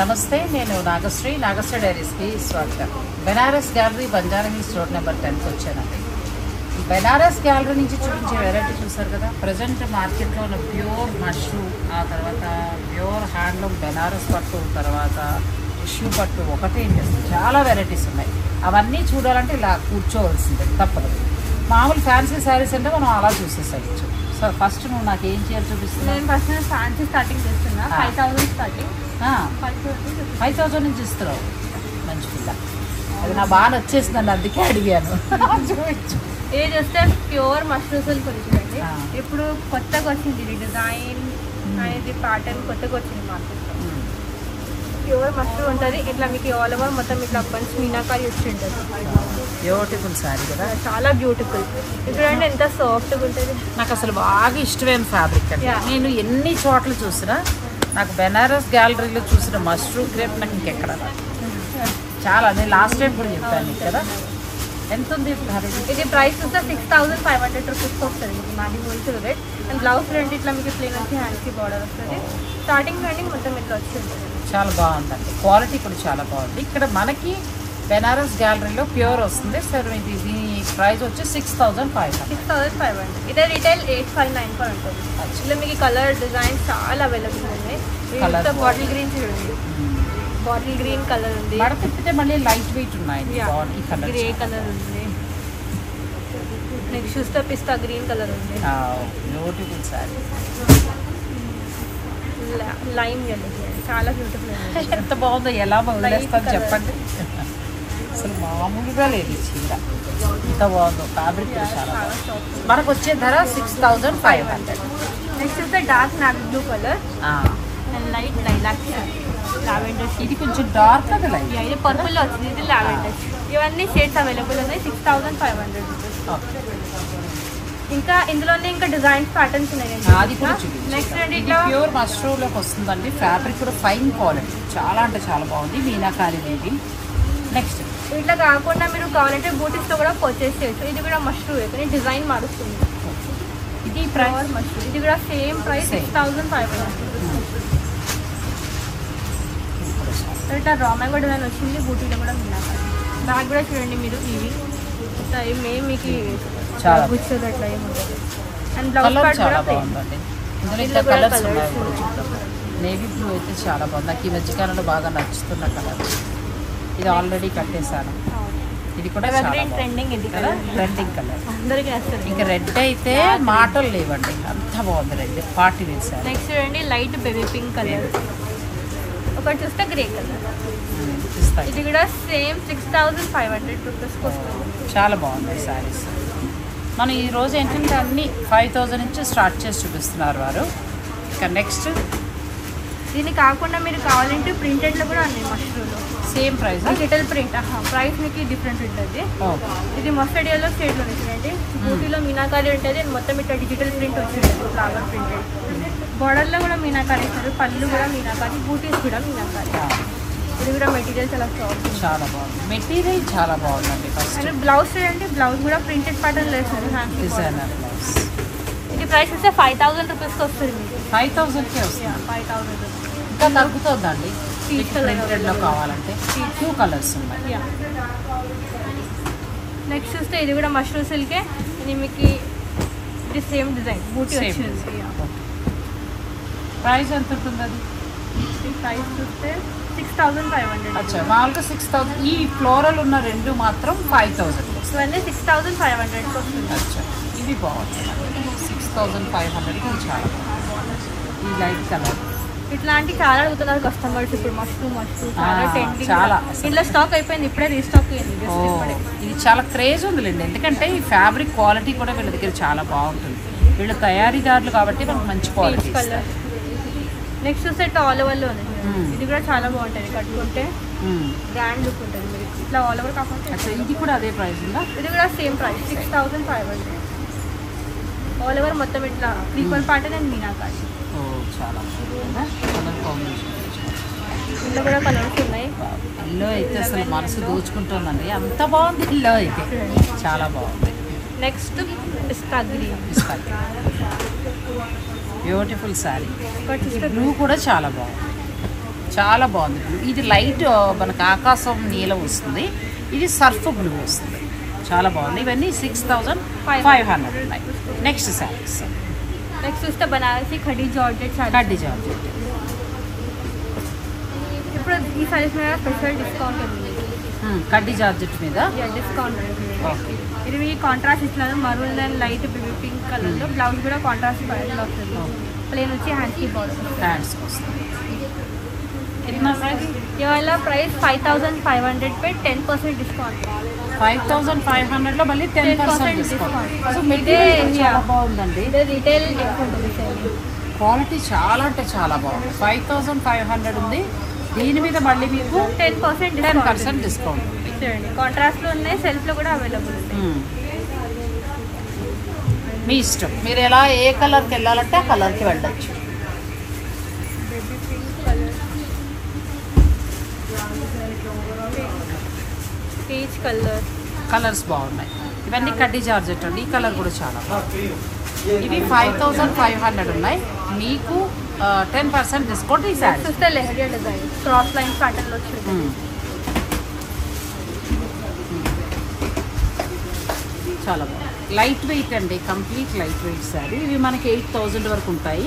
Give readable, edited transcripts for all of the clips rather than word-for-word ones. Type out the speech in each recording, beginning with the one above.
నమస్తే, నేను నాగశ్రీ డైరీస్కి స్వాగతం. Banaras gallery Banjara Hills road number 10కి వచ్చానండి. బెనారస్ గ్యాలరీ నుంచి చూపించే వెరైటీ చూసారు కదా. ప్రజెంట్ మార్కెట్లో ఉన్న ప్యూర్ మష్రూమ్, ఆ తర్వాత ప్యూర్ హ్యాండ్లూమ్ బెనారస్ పట్టు, తర్వాత టిష్యూ పట్టు ఒకటే ఇంట్రెస్ట్, చాలా వెరైటీస్ ఉన్నాయి. అవన్నీ చూడాలంటే ఇలా కూర్చోవలసిందే, తప్పదు. మామూలు ఫ్యాన్సీ శారీస్ అంటే మనం అలా చూసేసేయచ్చు. సో ఫస్ట్ నువ్వు నాకు ఏం చేయాలి చూపిస్తున్నావు? నేను ఫస్ట్ ఫ్యాన్సీ స్టార్టింగ్ చేస్తున్నా. 5000 స్టార్టింగ్. 5000 నుంచి ఇస్తున్నావు. మంచి పిల్ల, అది నా బాగా వచ్చేసిందండి, అందుకే అడిగాను. చూపించు. ఇది వస్తే ప్యూర్ మష్రూమ్ సిల్క్ వచ్చిందండి. ఇప్పుడు కొత్తగా వచ్చింది ఇది డిజైన్ అనేది, ప్యాటర్న్ కొత్తగా వచ్చింది మార్కెట్లో. ప్యూర్ మష్రూమ్ ఉంటుంది. ఇట్లా మీకు ఆల్ ఓవర్ మొత్తం ఇట్లా బంచ్ మీనాకారి వచ్చి ఉంటుంది. బ్యూటిఫుల్ శారీ కదా, చాలా బ్యూటిఫుల్. చూడండి ఎంత సాఫ్ట్గా ఉంటుంది. నాకు అసలు బాగా ఇష్టమైన ఫ్యాబ్రిక్ అండి. నేను ఎన్ని చోట్ల చూసినా నాకు బెనారస్ గ్యాలరీలో చూసిన మష్రూమ్ క్రేప్ నాకు ఇంకెక్కడ చాలా. నేను లాస్ట్ టైం కూడా చెప్పాను కదా. ఎంత ఉంది ఇది ప్రైస్ చూస్తే 6500 రూపీస్కి వస్తుంది. మీకు మాది wholesale rate. And blouse front ఇట్లా మీకు ప్లేన్ వచ్చి హ్యాండ్కి బార్డర్ వస్తుంది. స్టార్టింగ్ ఎండింగ్ మొత్తం ఇట్లా వచ్చింది. చాలా బాగుందండి, క్వాలిటీ కూడా చాలా బాగుంది. ఇక్కడ మనకి బెనారస్ గ్యాలరీలో ప్యూర్ వస్తుంది. సార్ ఇది ప్రైస్ వచ్చి 6500. ఇదే రిటైల్ 859 కూడా ఉంటుంది. ఇలా మీకు కలర్ డిజైన్ చాలా అవైలబుల్ ఉంది. బాటిల్ గ్రీన్ చూడండి, బాటిల్ గ్రీన్ కలర్ ఉంది. తిప్పితే మళ్ళీ లైట్ వెయిట్ ఉన్నాయి. గ్రే కలర్ ఉంది. నెక్స్ట్ చూస్తే పిస్తా గ్రీన్ కలర్ ఉంది. Beautiful sorry. లైమ్ ఎల్లో చాలా బ్యూటిఫుల్. ఎంత బాగుందో, ఎలా వదిలేస్తాను చెప్పండి. అసలు మామూలుగా లేదు ఈ చీర, ఎంత బాగుందో. ఫ్యాబ్రిక్ చాలా బాగుంది. మనకు వచ్చే ధర 6500. నెక్స్ట్ చూస్తే dark navy blue colour and light lilac lavender. ఇది కొంచెం డార్క్ అది లైట్. ఇది పర్పుల్ వచ్చింది, ఇది లావెండర్. ఇవన్నీ షేడ్స్ అవైలబుల్ ఉన్నాయి. 6500 రూపీస్. ఇంకా ఇందులోనే ఇంకా డిజైన్స్ ప్యాటర్న్స్ ఉన్నాయి. అది కూడా నెక్స్ట్ ఇట్లా ప్యూర్ మష్రూమ్ లోకి వస్తుందండి. ఫ్యాబ్రిక్ కూడా ఫైన్ క్వాలిటీ, చాలా అంటే చాలా బాగుంది. మీనాకారి వీవింగ్. నెక్స్ట్ ఇట్లా కాకుండా మీరు కావాలంటే బూటీస్తో కూడా పర్చేస్ చేయొచ్చు. ఇది కూడా మష్రూమ్ కానీ డిజైన్ మారుస్తుంది. ఇది ప్రైస్ మష్రూమ్, ఇది కూడా సేమ్ ప్రైస్ 6500. ఇట్లా రా మ్యాంగో డిజైన్ వచ్చింది. బూటీలో కూడా మీనాకారి. బ్యాగ్ కూడా చూడండి మీరు, ఇవి మేము మీకు చాలా కూర్చోదు అట్లా ఏముంటుంది. అండ్ బ్లౌజ్ పార్ట్ చాలా కూడా బాగుందండి. ఇందులో ఇంకా కలర్స్ ఉన్నాయి. నేవీ బ్లూ అయితే చాలా బాగుంది. నాకు ఈ మధ్యకాలంలో బాగా నచ్చుతున్న కలర్. ఇది ఆల్రెడీ కట్టేశాను. ఇది కూడా ట్రెండింగ్. ఇది కదా ట్రెండింగ్ కలర్, అందరికీ వేస్తారు. ఇంకా రెడ్ అయితే మాటలు లేవండి, అంత బాగుంది రెడ్. పార్టీ వేసారు. నెక్స్ట్ చూడండి లైట్ బేబీ పింక్ కలర్. ఒకటి చూస్తే గ్రే కలర్. ఇది కూడా సేమ్ 6500 రూపీస్కి వస్తుంది. చాలా బాగుంది శారీస్. మనం ఈరోజు ఏంటంటే అన్ని 5000 నుంచి స్టార్ట్ చేసి చూపిస్తున్నారు వారు. ఇక నెక్స్ట్ దీన్ని కాకుండా మీరు కావాలంటే ప్రింటెడ్లో కూడా ఉన్నాయి. మష్రూమ్లో same price, digital print. Price మీకు డిఫరెంట్ ఉంటుంది. ఇది మస్టర్డ్ ఎల్లో షేడ్లో చూడండి. బూటీలో మీనాకారి ఉంటుంది. మొత్తం ఇట్లా డిజిటల్ ప్రింట్ వచ్చింది, ఫ్లవర్ ప్రింటెడ్. బోర్డర్లో కూడా మీనాకారి ఇస్తారు. పళ్ళు కూడా మీనాకారి, బూటీస్ కూడా మీనాకారి. ఇది కూడా మెటీరియల్ చాలా సాఫ్ట్, చాలా బాగుంది. మెటీరియల్ చాలా బాగుందండి. ఫస్ట్ బ్లౌజ్ చూడండి, బ్లౌజ్ కూడా ప్రింటెడ్ ప్యాటర్న్ వేస్తారు. Designer blouse. ఇది ప్రైస్ వస్తే 5000 రూపీస్కి వస్తుంది. మీకు 5000కే వస్తుంది. 5000 రూపీస్. ఇంకా తగ్గుతుందండి. ప్రింటెడ్లో కావాలంటే 2 కలర్స్ ఉన్నాయి. నెక్స్ట్ చూస్తే ఇది కూడా మష్రూమ్ సిల్కే. ఇది మీకు ఇది సేమ్ డిజైన్, బూటీ వచ్చింది. ప్రైస్ ఎంత ఉంటుంది అది? ఈ ప్రైస్ చూస్తే 6500. అచ్చా, మామూలుగా 6000. ఈ ఫ్లోరల్ ఉన్న రెండు మాత్రం 5000. ఇవన్నీ 6500 వస్తుంది. అచ్చా, ఇది బాగుంది. 6500కి ఇది చాలా బాగుంది. ఈ లైట్ కలర్ ఇట్లాంటి చాలా అడుగుతున్నారు కస్టమర్స్. ఇప్పుడు మష్రూమ్ చాలా ట్రెండింగ్. చాలా ఇంట్లో స్టాక్ అయిపోయింది, ఇప్పుడే రీస్టాక్ అయింది. ఇది చాలా క్రేజ్ ఉందిలేండి. ఎందుకంటే ఈ ఫ్యాబ్రిక్ క్వాలిటీ కూడా వీళ్ళ దగ్గర చాలా బాగుంటుంది. వీళ్ళు తయారీదారులు కాబట్టి మనకు మంచి quality colour. Next set all ఓవర్లో ఉంది. ఇది కూడా చాలా బాగుంటుంది, కట్టుకుంటే బ్రాండ్ లుక్ ఉంటుంది. మీరు ఇట్లా ఆల్ ఓవర్ కాకుండా ఇది కూడా అదే ప్రైస్ ఉందా? ఇది కూడా సేమ్ ప్రైస్ 6500. ఆల్ ఓవర్ మొత్తం ఇట్లా క్రీపర్ ప్యాటర్న్ అండ్ మీనాకారి. చాలా కలర్ కాంబినేషన్. ఇందులో కూడా కలర్స్ ఉన్నాయి. ఇల్లు అయితే అసలు మనసు దోచుకుంటుందండి, అంత బాగుంది. ఇల్లు అయితే చాలా బాగుంది. నెక్స్ట్ పిస్తా గ్రీన్. బ్యూటిఫుల్ శారీ. బ్లూ కూడా చాలా బాగుంది. చాలా బాగుంది. ఇది లైట్ మనకు ఆకాశం నీలం వస్తుంది, ఇది సర్ఫ్ బ్లూ వస్తుంది. చాలా బాగుంది. ఇవన్నీ 6500 ఉన్నాయి. నెక్స్ట్ శారీస్. నెక్స్ట్ చూస్తే బనారసి కడ్డీ జార్జెట్ శారీ. కడ్డీ జార్జెట్ ఇప్పుడు ఈ సారీస్ మీద స్పెషల్ డిస్కౌంట్ ఉంది. కడ్డీ జార్జెట్ మీద డిస్కౌంట్ ఉంది. ఓకే. ఇది మీ కాంట్రాస్ట్ ఇచ్చినారు, maroon and light baby pink కలర్లో. బ్లౌజ్ కూడా కాంట్రాస్ట్ కలర్లో వస్తుంది. ప్లేన్ వచ్చి హ్యాండ్స్కి బార్డర్. హ్యాండ్స్ వస్తుంది. ఇవాళ ప్రైస్ 5500 పే 10% డిస్కౌంట్. 5500లో మళ్ళీ 10% డిస్కౌంట్. సో మెటీరియల్ చాలా బాగుందండి. రిటైల్ ఉంటుంది. క్వాలిటీ చాలా అంటే చాలా బాగుంది. 5500 ఉంది. దీని మీద మళ్ళీ మీకు 10% డిస్కౌంట్ ఉంది. కాంట్రాస్ట్లో ఉన్నాయి, సెల్ఫ్లో కూడా అవైలబుల్ ఉంది. మీ ఇష్టం, మీరు ఎలా ఏ కలర్కి వెళ్ళాలంటే ఆ కలర్కి వెళ్ళచ్చు. పీచ్ కలర్ కలర్స్ బాగున్నాయి. ఇవన్నీ కడ్డీ జార్జెట్ అండి. ఈ కలర్ కూడా చాలా బాగుంది. ఇవి 5500 ఉన్నాయి. మీకు 10% డిస్కౌంట్. ఈ సారీ చూస్తే lehariya design cross line pattern వచ్చింది. చాలా బాగుంది. లైట్ వెయిట్ అండి, కంప్లీట్ లైట్ వెయిట్ సారీ. ఇవి మనకి 8000 వరకు ఉంటాయి.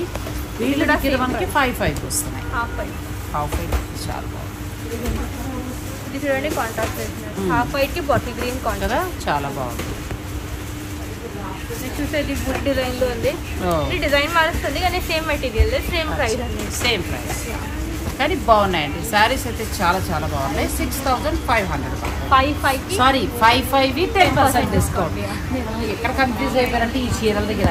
వీళ్ళు దగ్గర మనకి 55 వస్తున్నాయి. హాఫ్ వైట్ చాలా బాగుంది. ఇది చూడండి కాంట్రాస్ట్ హాఫ్ వైట్ కి బాటిల్ గ్రీన్ కాంట్రా చాలా బాగుంది. నెక్స్ట్ చూస్తే ఇది బుక్ డిజైన్ లో ఉంది. ఇది డిజైన్ మారుస్తుంది కానీ సేమ్ మెటీరియల్, సేమ్ ప్రైస్ అండి. సేమ్ ప్రైస్ కానీ బాగున్నాయండి. శారీస్ అయితే చాలా చాలా బాగున్నాయి. 6500 సారీ 55 10% డిస్కౌంట్. ఎక్కడ కన్ఫ్యూజ్ అయిపోయారంటే ఈ చీరల దగ్గర.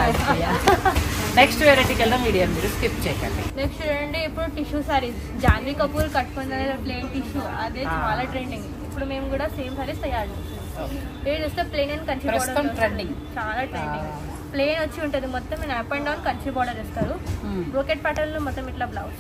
నెక్స్ట్ వెరైటీకి వెళ్దాం. వీడియో మీరు స్కిప్ చేయకండి. నెక్స్ట్ చూడండి ఇప్పుడు టిష్యూ సారీస్. జాన్వీ కపూర్ కట్టుకున్న ప్లెయిన్ టిష్యూ అదే చాలా ట్రెండింగ్. ఇప్పుడు మేము కూడా సేమ్ సారీస్ తయారు చేస్తాం. ఇది చూస్తే plain and Kanchi border trending, చాలా ట్రెండింగ్. ప్లెయిన్ వచ్చి ఉంటుంది మొత్తం. నేను up and down Kanchi border ఇస్తారు. బ్రోకెట్ ప్యాటర్న్ లో మొత్తం ఇట్లా బ్లౌజ్.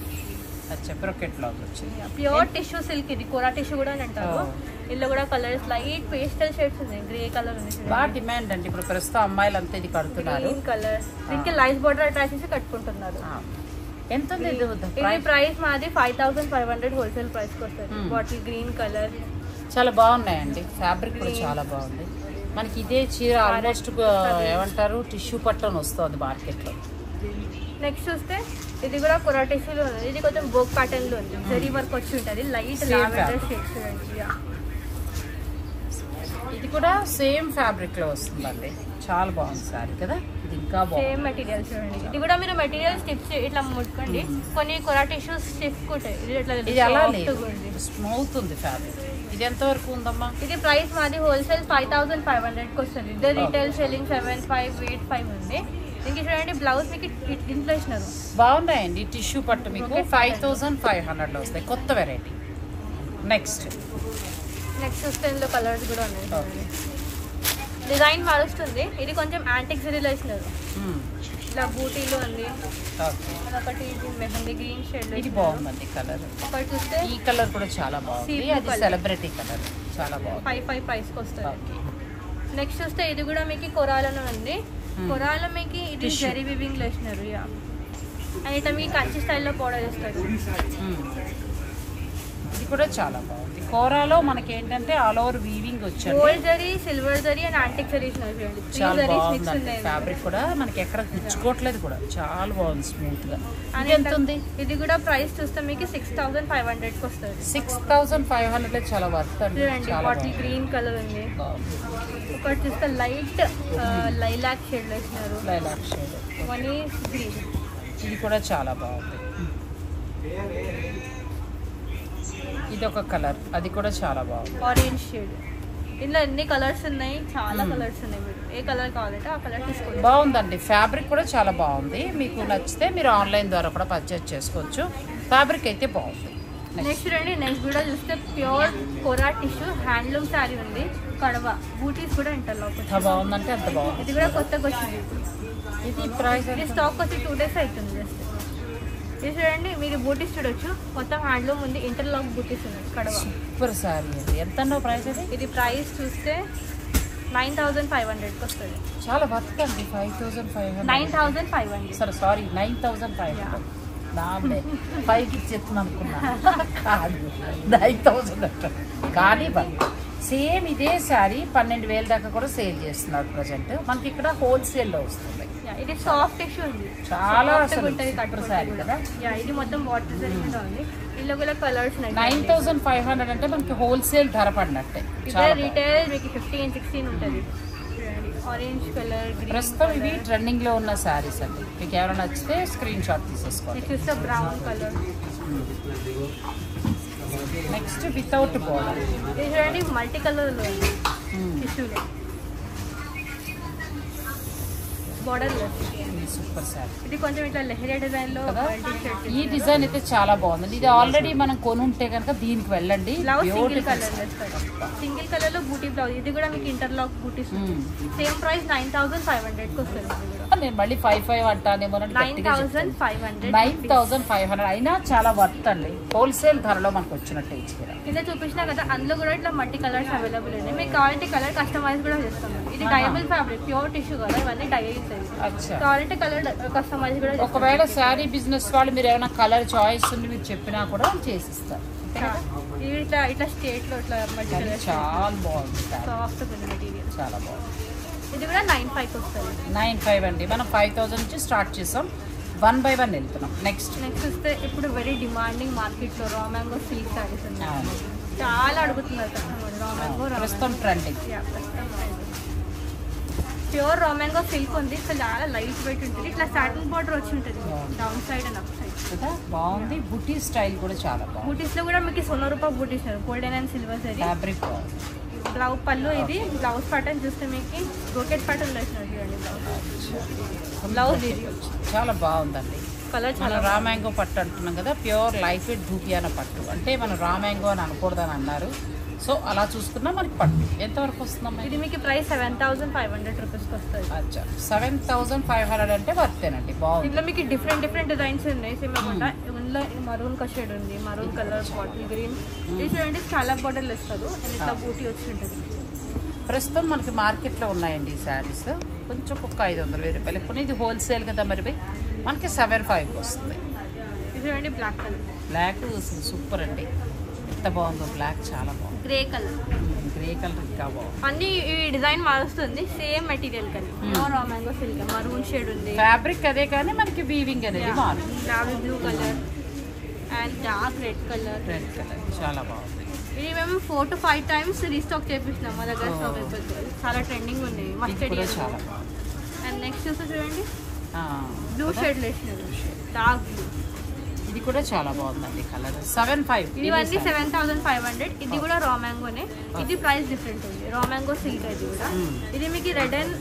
బ్రోకెట్ బ్లౌజ్ వచ్చింది. Pure tissue silk. ఇది కోరా టిష్యూ కూడా అని అంటారు. ఇందులో కూడా కలర్స్ లైట్ పేస్టల్ షేడ్స్ ఉన్నాయి. గ్రే కలర్ ఉంది. బాగా డిమాండ్ అండి ఇప్పుడు ప్రస్తుతం అమ్మాయిలు అంతా ఇది కడుతున్నారు. గ్రీన్ కలర్ దీనికి లైట్ బార్డర్ అటాచ్ చేసి కట్టుకుంటున్నారు. ఎంత ఉంది ఇది ప్రైస్ మాది 5500 హోల్సేల్ ప్రైస్ వస్తుంది. బాటిల్ గ్రీన్ కలర్ చాలా బాగున్నాయండి. ఫ్యాబ్రిక్ కూడా చాలా బాగుంది. మనకి ఇదే చీర ఆల్మోస్ట్ ఏమంటారు టిష్యూ పట్టని వస్తుంది మార్కెట్లో. నెక్స్ట్ చూస్తే ఇది కూడా కొరా టిష్యూలో ఉంది. ఇది కొంచెం బోక్ ప్యాటర్న్ లో ఉంది. జరీ వర్క్ వచ్చి ఉంటుంది. లైట్ లావెండర్ షేడ్స్ చూడండి. ఇది కూడా సేమ్ ఫ్యాబ్రిక్ లో వస్తుందండి. చాలా బాగుంది సారీ కదా. ఇది ఇంకా బాగుంది. సేమ్ మెటీరియల్ చూడండి. ఇది కూడా మీరు మెటీరియల్ స్టిచ్ ఇట్లా ముట్టుకోండి. కొన్ని కొరా టిష్యూస్ స్టిఫ్ ఉంటాయి. ఇది అలా లేదు, స్మూత్ ఉంది ఫ్యాబ్రిక్. ఇది ఎంత వరకు ఉందమ్మా? ఇది ప్రైస్ మాది హోల్సేల్ 5500 వస్తుంది. ఇది రిటైల్ సెల్లింగ్ 7585 ఉంది. ఇంక చూడండి బ్లౌజ్ మీకు ఇంట్లో ఇచ్చినారు. బాగున్నాయండి. టిష్యూ పట్టు మీకు 5500లో వస్తాయి. కొత్త వెరైటీ. నెక్స్ట్ వస్తే ఇందులో కలర్స్ కూడా ఉన్నాయి. డిజైన్ మారుస్తుంది. ఇది కొంచెం యాంటిక్ జరీలో ఇచ్చినారు. ఇట్లా బూటీలో ఉంది. ఒకటి ఇది మెహందీ గ్రీన్ షేడ్. ఇది బాగుందండి కలర్. ఒకటి చూస్తే ఈ కలర్ కూడా చాలా బాగుంది. అది సెలబ్రిటీ కలర్. చాలా బాగుంది. 55 ప్రైస్కి వస్తుంది. నెక్స్ట్ చూస్తే ఇది కూడా మీకు కొరాలలో ఉంది. కొరాలో మీకు ఇది జరీ వివింగ్ లో ఇచ్చినారు. అండ్ ఇట్లా మీకు కంచి స్టైల్లో పౌడర్ చేస్తారు. ఇది కూడా చాలా బాగుంది. కోరాలో మనకి ఏంటంటే ఆల్ ఓవర్ వీవింగ్ వచ్చాడు. Gold zari, silver zari and antique zari ఇచ్చినారు. చాలా బాగుంది. ఫ్యాబ్రిక్ కూడా మనకి ఎక్కడ గుచ్చుకోవట్లేదు కూడా. చాలా బాగుంది స్మూత్ గా. ఎంత ఉంది? ఇది కూడా ప్రైస్ చూస్తే మీకు 6500 వస్తుంది. 6500 చాలా వర్త్ అండి. బాటిల్ గ్రీన్ కలర్ ఉంది. ఒకటి చూస్తే లైట్ లైలాక్ షేడ్ లో ఇచ్చినారు. Lilac shade. Money green. ఇది కూడా చాలా బాగుంది. ఇది ఒక కలర్. అది కూడా చాలా బాగుంది. Orange shade. ఇందులో ఎన్ని కలర్స్ ఉన్నాయి, చాలా కలర్స్ ఉన్నాయి. మీరు ఏ కలర్ కావాలంటే ఆ కలర్ తీసుకోండి. బాగుందండి. ఫ్యాబ్రిక్ కూడా చాలా బాగుంది. మీకు నచ్చితే మీరు ఆన్లైన్ ద్వారా కూడా పర్చేస్ చేసుకోవచ్చు. ఫ్యాబ్రిక్ అయితే బాగుంది. నెక్స్ట్ రండి. నెక్స్ట్ కూడా చూస్తే ప్యూర్ కోరా టిష్యూ హ్యాండ్లూమ్ శారీ ఉంది. కడవ బూటీస్ కూడా ఇంటర్లాక్. ఎంత బాగుందంటే అంత బాగుంది. ఇది కూడా కొత్తగా వచ్చింది. ఇది ప్రైస్ ఇది స్టాక్ వచ్చి 2 days అవుతుంది జస్ట్. ఇది చూడండి మీరు బూటీస్ చూడొచ్చు. మొత్తం హ్యాండ్లూమ్ ఉంది. ఇంటర్లాక్ బూటీస్ ఉన్నాయి. కడవ సూపర్ సారీ అండి. ఎంత ప్రైస్ ఇది? ఇది ప్రైస్ చూస్తే 9500 వస్తుంది. చాలా వర్త్ అండి. 5500. 9500. సారీ 9500. నామే 5కి ఇచ్చేస్తాను అనుకున్నా, కాదు 9,000 అంట. కానీ సేమ్ ఇదే శారీ 12,000 దాకా కూడా సేల్ చేస్తున్నారు ప్రజెంట్. మనకి ఇక్కడ హోల్సేల్లో వస్తుంది. ఇది సాఫ్ట్ టిష్యూ ఉంది, చాలా శారీ కదా. ఇది మొత్తం వాటర్ జరిగిందా ఉంది. ఇందులో కూడా కలర్స్ 9,500 అంటే మనకి హోల్సేల్ ధర పడినట్టే. రీటైల్ మీకు 15-16 ఉంటుంది. ఆరెంజ్ కలర్, ప్రస్తుతం ఇవి ట్రెండింగ్ లో ఉన్న శారీస్ అండి. మీకు ఎవరైనా నచ్చితే స్క్రీన్ షాట్ తీసేసుకోండి. చూస్తే brown colour. Next without border, ఇది చూడండి మల్టీ కలర్ లో టిష్యూలో బోర్డర్ లెస్. సూపర్ శారీ. ఇది కొంచెం ఇట్లా లెహరియా డిజైన్ లో. ఈ డిజైన్ అయితే చాలా బాగుంది. ఇది ఆల్రెడీ మనం కొనుంటే కనుక దీనికి వెళ్ళండి. సింగిల్ కలర్ లో బూటీ బ్లౌజ్. ఇది కూడా మీకు ఇంటర్లాక్ బూటీస్. సేమ్ ప్రైస్ 9,500 వస్తుంది. నేను మళ్ళీ 5,500 అంటానేమో. 9,500 అయినా చాలా వర్త్ అండి. హోల్సేల్ ధరలో మనకు వచ్చినట్టు కింద చూపించినా కదా, అందులో కూడా ఇట్లా మల్టీ కలర్స్ అవైలబుల్ ఉన్నాయి. మీకు కావాలంటే కలర్ కస్టమైజ్ కూడా చేస్తాం. ఇది డైబుల్ ఫ్యాబ్రిక్, ప్యూర్ టిష్యూ కదా, ఇవన్నీ డై అవుతాయి. కావాలంటే కలర్ కస్టమైజ్ కూడా. ఒకవేళ శారీ బిజినెస్ వాళ్ళు మీరు ఏమైనా కలర్ చాయిస్ ఉంది మీరు చెప్పినా కూడా చేసిస్తారు. ఇట్లా ఇట్లా స్టేట్ లో ఇట్లా మల్టీ కలర్ చాలా బాగుంది. సాఫ్ట్ మెటీరియల్ చాలా బాగుంది. ఇది కూడా 9,500 వస్తుంది. 9,500 అండి. మనం 5,000 నుంచి స్టార్ట్ చేసాం. 1 by 1 వెళ్తున్నాం. నెక్స్ట్ వస్తే ఇప్పుడు వెరీ డిమాండింగ్ మార్కెట్ లో రా మ్యాంగో సిల్క్ సారీస్ ఉన్నాయి. చాలా అడుగుతున్నారు కస్టమర్. రా మ్యాంగో ప్రస్తుతం trending. Pure raw mango silk ఉంది. చాలా లైట్ వెయిట్ ఉంటుంది. ఇట్లా సాటిన్ బార్డర్ వచ్చి ఉంటుంది down side and up side కదా. బాగుంది. బుటీ స్టైల్ కూడా చాలా బాగుంది. బూటీస్ లో కూడా మీకు ₹100 butis golden and silver sari fabric. Blouse పళ్ళు. ఇది బ్లౌజ్ ప్యాటర్న్ చూస్తే మీకు బ్రోకెట్ ప్యాటర్న్ వేసినట్టు చూడండి. బ్లౌజ్ ఇది చాలా బాగుందండి. కలర్ మనం రా మ్యాంగో పట్టు అంటున్నాం కదా. ప్యూర్ లైట్ వెయిట్ ధూపియాన పట్టు అంటే మనం రా మ్యాంగో అని అనకూడదని అన్నారు. సో అలా చూసుకున్నా మనకి పట్టు ఎంతవరకు వస్తుందమ్మా? ఇది మీకు ప్రైస్ 7,500 రూపీస్కి వస్తుంది. అచ్చా 7,500 అంటే వర్తేనండి. బాగుంది. ఇందులో మీకు డిఫరెంట్ డిజైన్స్ ఉన్నాయి. సేమ్ అన్నమాట. ఇందులో మరూన్ షేడ్ ఉంది, మరూన్ కలర్, బాటిల్ గ్రీన్. ఇది చూడండి చాలా బాటిల్ ఇస్తారు. ఇట్లా బూటీ వచ్చి ఉంటుంది. ప్రస్తుతం మనకి మార్కెట్లో ఉన్నాయండి ఈ శారీస్. కొంచెం ఒక 500,000 రూపాయలు కొన్ని. ఇది హోల్సేల్ కదా మరి మనకి 7,500 వస్తుంది. ఇది చూడండి బ్లాక్ కలర్. బ్లాక్ సూపర్ అండి. ఎంత బాగుందో బ్లాక్. చాలా బాగుంది. Grey colour. గ్రే కలర్ ఇంకా బాగుంది. అన్ని ఈ డిజైన్ మారుస్తుంది. సేమ్ మెటీరియల్ కానీ raw mango silk. Maroon shade ఉంది. ఫ్యాబ్రిక్ అదే కానీ మనకి వీవింగ్ అనేది మారుతుంది. Navy blue colour and dark red colour. చాలా బాగుంది. ఇది మేము 4 to 5 times రీస్టాక్ చేపిస్తున్నాం మా దగ్గర. చాలా ట్రెండింగ్ ఉంది. మస్టర్డ్ చాలా బాగుంది. అండ్ నెక్స్ట్ చూస్తే చూడండి బ్లూ షేడ్ వేసినారు, డార్క్ బ్లూ. ఇది కూడా చాలా బాగుందండి కలర్. 7,500. ఇవన్నీ 7,500. ఇది కూడా రా మ్యాంగోనే. ఇది ప్రైస్ డిఫరెంట్ ఉంది. రా మ్యాంగో సిల్క్ ఇది కూడా. ఇది మీకు రెడ్ అండ్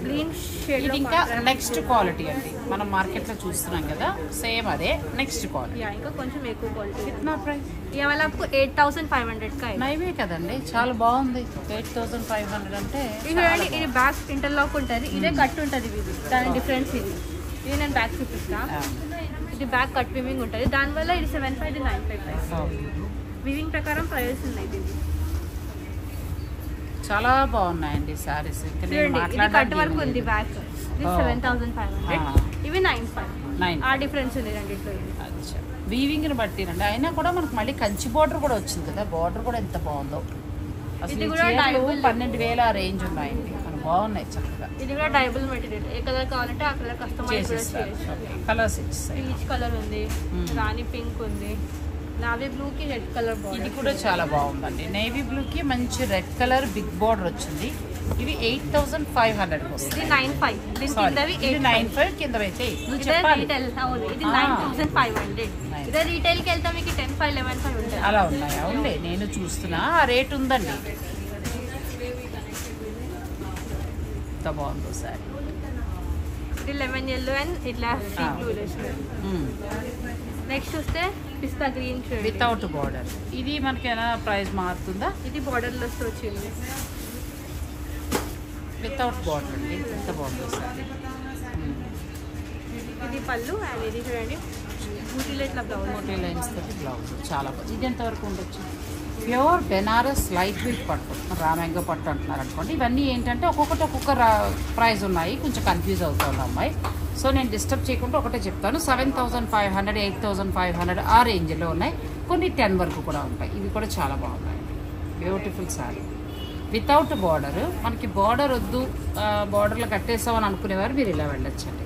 గ్రీన్ షేడ్. ఇది ఇంకా నెక్స్ట్ క్వాలిటీ అండి. మనం మార్కెట్ లో చూస్తున్నాం కదా సేమ్ అదే నెక్స్ట్ క్వాలిటీ. ఇంకా కొంచెం ఎక్కువ క్వాలిటీ. కిतना ప్రైస్? ఇవాళ 8,500 నైవే కదండి. చాలా బాగుంది. 8,500 అంటే చూడండి. ఇది బ్యాక్ ఇంటర్లాక్ ఉంటుంది. ఇదే కట్ ఉంటుంది. ఇది దాని డిఫరెన్స్. ఇది నేను బ్యాక్ చూపిస్తా. ఇది బ్యాక్ కట్ వివింగ్ ఉంటుంది. దానివల్ల ఇది 7,500 to 9,500 వివింగ్ ప్రకారం ప్రైస్ ఉన్నాయి. ఇది చాలా బాగున్నాయండి సారీస్. కట్ వర్క్ ఉంది బ్యాక్. ఇది 7,500. ఇవి 9,500. ఆ డిఫరెన్స్ ఉంది రెండిట్లో. వీవింగ్ ని బట్టి అండి. అయినా కూడా మనకు మళ్ళీ కంచి బోర్డర్ కూడా వచ్చింది కదా. బోర్డర్ కూడా ఎంత బాగుందో. అసలు 12,000 ఆ రేంజ్ ఉన్నాయండి. బాగున్నాయి చక్కగా. ఇది కూడా డైబుల్ మెటీరియల్. ఏ కలర్ కావాలంటే ఆ కలర్ కస్టమైజ్ కూడా చేయొచ్చు. కలర్స్ పీచ్ కలర్ ఉంది, రాణి పింక్ ఉంది, నావీ బ్లూ కి రెడ్ కలర్ బార్డర్. ఇది కూడా చాలా బాగుందండి. నేవీ బ్లూ కి మంచి రెడ్ కలర్ బిగ్ బోర్డర్ వచ్చింది. ఇవి 8,500 వస్తుంది. ఇది 9,500. దీని కిందవి 9,500 కిందవైతే ఇది 9,500. ఇదే రీటైల్ కి వెళ్తే మీకు 10,500 11,500 ఉంటుంది. అలా ఉన్నాయి. అవునులే నేను చూస్తున్నా ఆ రేట్ ఉందండి. ఎంత బాగుందో సారీ. ఇది లెమన్ yellow అండ్ ఇట్లా సీ బ్లూ వేస్తారు. నెక్స్ట్ వస్తే పిస్తా గ్రీన్ షేడ్ వితౌట్ బార్డర్. ఇది మనకి ఎలా ప్రైస్ మారుతుందా? ఇది బార్డర్ లెస్ వచ్చింది. వితౌట్ బార్డర్ అండి. ఎంత బాగుందో సారీ. ఇది పళ్ళు అండ్ ఇది చూడండి బూటీలో ఇట్లా బ్లౌజ్. బూటీ లైన్స్ తోటి బ్లౌజ్ చాలా బాగుంది. ఇది ఎంతవరకు ఉండొచ్చు? ప్యూర్ బెనారస్ లైట్ వెయిట్ పట్టు. రా మ్యాంగో పట్టు అంటున్నారు అనుకోండి. ఇవన్నీ ఏంటంటే ఒక్కొక్క ప్రైస్ ఉన్నాయి. కొంచెం కన్ఫ్యూజ్ అవుతుంది అమ్మాయి. సో నేను డిస్టర్బ్ చేయకుండా ఒకటే చెప్తాను, 7,500 8,500 ఆ రేంజ్లో ఉన్నాయి. కొన్ని 10 వరకు కూడా ఉంటాయి. ఇవి కూడా చాలా బాగున్నాయి. Beautiful sari without border. మనకి బార్డర్ వద్దు, బార్డర్లో కట్టేసామని అనుకునేవారు మీరు ఇలా వెళ్ళొచ్చండి.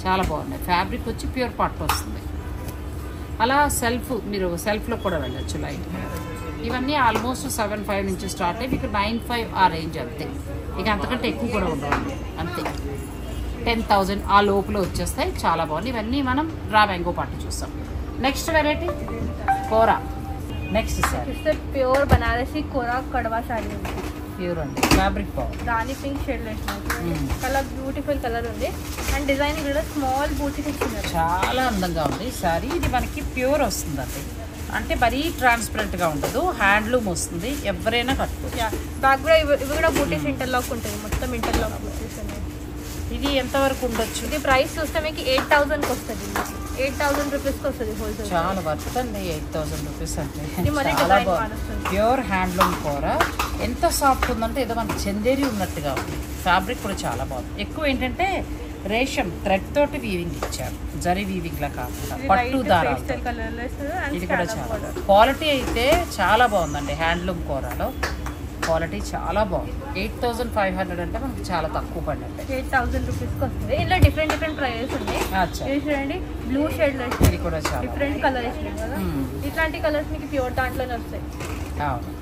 చాలా బాగున్నాయి. ఫ్యాబ్రిక్ వచ్చి ప్యూర్ పట్టు వస్తుంది. అలా మీరు సెల్ఫ్లో కూడా వెళ్ళొచ్చు లైట్గా. ఇవన్నీ ఆల్మోస్ట్ 7,500 నుంచి స్టార్ట్ అయ్యి మీకు 9,500 ఆ రేంజ్ అంతే. ఇక అంతకంటే ఎక్కువ కూడా ఉండవు అంతే. 10,000 ఆ లోపల వచ్చేస్తాయి. చాలా బాగుంది. ఇవన్నీ మనం రా మ్యాంగో పట్టు చూస్తాం. Next variety kora. Next sari pure Banarasi kora kadwa sari ఉంది. ప్యూర్ అండి. ఫ్యాబ్రిక్ బాగుంది. Rani pink shade colour beautiful colour ఉంది. అండ్ డిజైన్ కూడా స్మాల్ బూటీస్ ఇచ్చినారు. చాలా అందంగా ఉంది సారీ. ఇది మనకి ప్యూర్ వస్తుందండి. అంటే మరీ ట్రాన్స్పరెంట్గా ఉండదు. హ్యాండ్లూమ్ వస్తుంది. ఎవరైనా కట్టుకోవచ్చు. బ్యాక్ కూడా ఇవి కూడా బూటీస్ ఇంటర్లాక్ ఉంటుంది. మొత్తం ఇంటర్లాక్ బూటీస్ ఉన్నాయి. ఇది ఎంతవరకు ఉండొచ్చు? ఇది ప్రైస్ చూస్తే మీకు 8,000కి వస్తుంది. 8,000 రూపీస్కి వస్తుంది హోల్సేల్. చాలా వర్త్ అండి 8,000 రూపీస్ అంటే. చాలా ప్యూర్ హ్యాండ్లూమ్ కూర. ఎంత సాఫ్ట్ ఉందంటే ఏదో మనకి చందేరి ఉన్నట్టుగా ఉంది. ఫ్యాబ్రిక్ కూడా చాలా బాగుంది. ఎక్కువ ఏంటంటే రేషం థ్రెడ్ తోటి వీవింగ్ ఇచ్చారు, జరీ వీవింగ్ లా కాకుండా పట్టు దారాలు. ఇది కూడా చాలా క్వాలిటీ అయితే చాలా బాగుందండి. హ్యాండ్లూమ్ కూరలో క్వాలిటీ చాలా బాగుంది. 8,500 అంటే మనకి చాలా తక్కువ పడింది. 8,000 రూపీస్కి వస్తుంది. ఇలా డిఫరెంట్ ప్రైజెస్ ఉన్నాయి. చూడండి బ్లూ షేడ్ లో ఇది కూడా చాలా డిఫరెంట్ కలర్ ఇచ్చినాయి కదా. ఇట్లాంటి కలర్స్ మీకు ప్యూర్ దాంట్లోనే వస్తాయి. అవును.